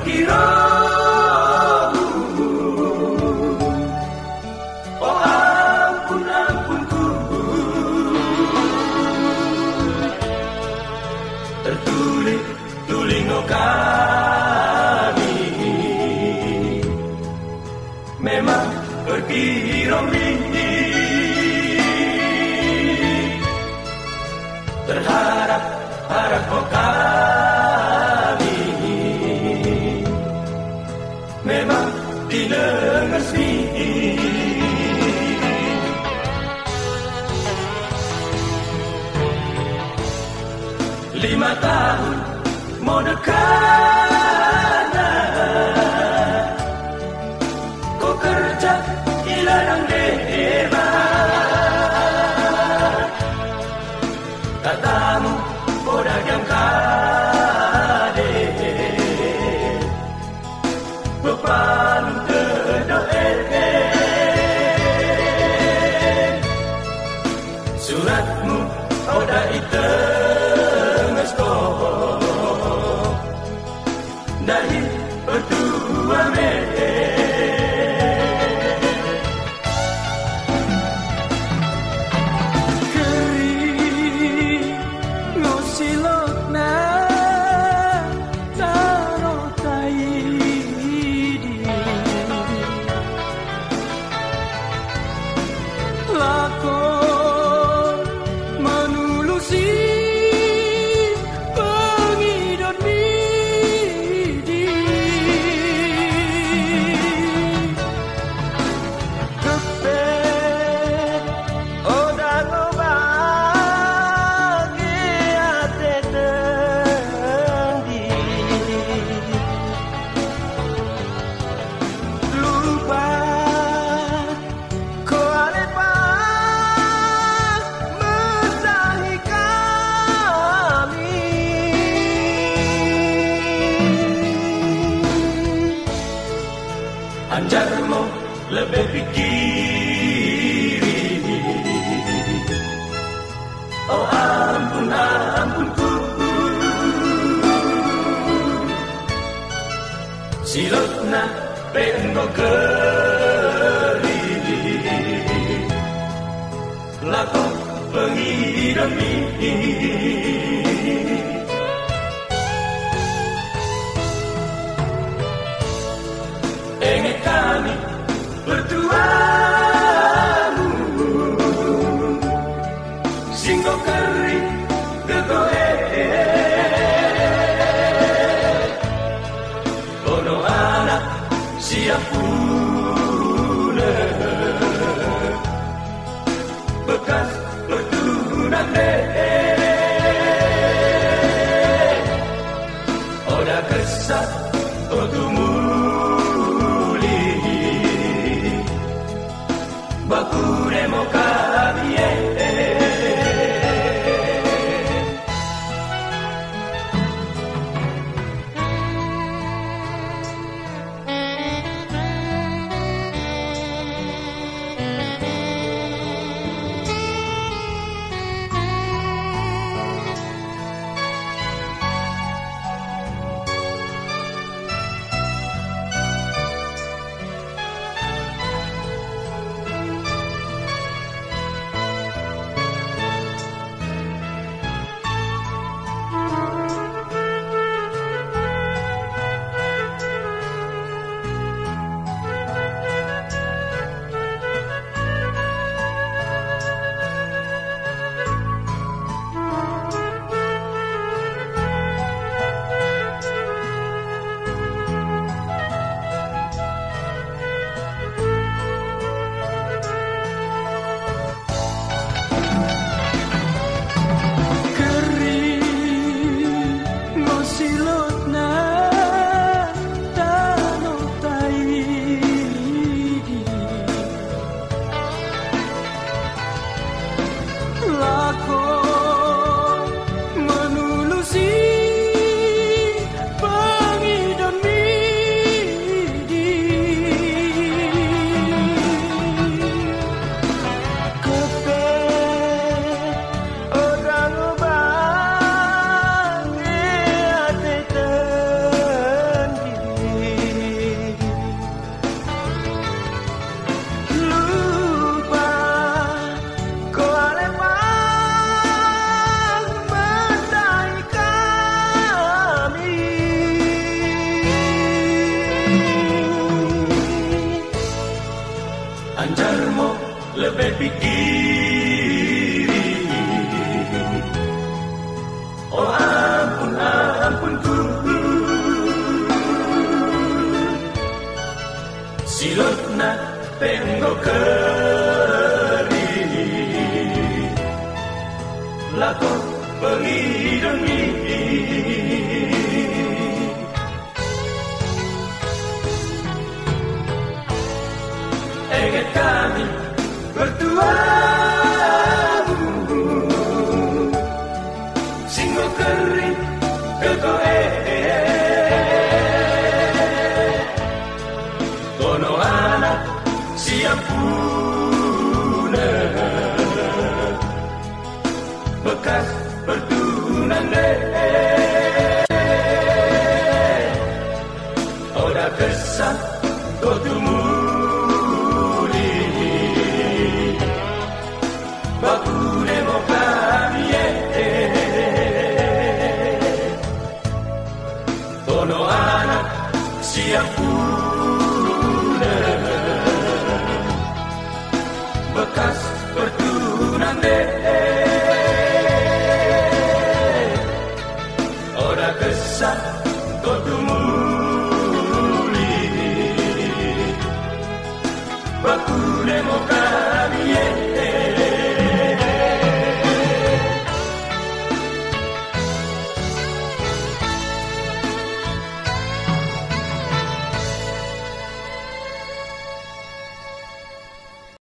perkiramu. Oh ampun ampunku, tertuling kami memang perkiramu. Terharap kau kami memang dinengasi. 5 tahun mau dekat, kau kerja di ladang hebat, katamu kau dagang kade, berpalu terdoa. Suratmu kau dah dari berdua kering ngosilok na taruh taidi lakon menulusi anjarmu lebih pikiri. Oh ampun ampunku, silotna pengo keri lako pengidami. Ingin kami bertuamu, singgo keri gegoe, kono anak siap pula, bekas bertunang oda kesat otumu. Bakuremo kabie. mo lebih pikiri. Oh ampun ampunku, silot na pengo keri, lako pengidoni. Ingat kami berdua, singgo kering kekoe, kono anak siap puna, bekas pertunan oda kesah kotumu. Kono anak siap puna, bekas pertunan oda kesah kotumuli, baku demokrasi.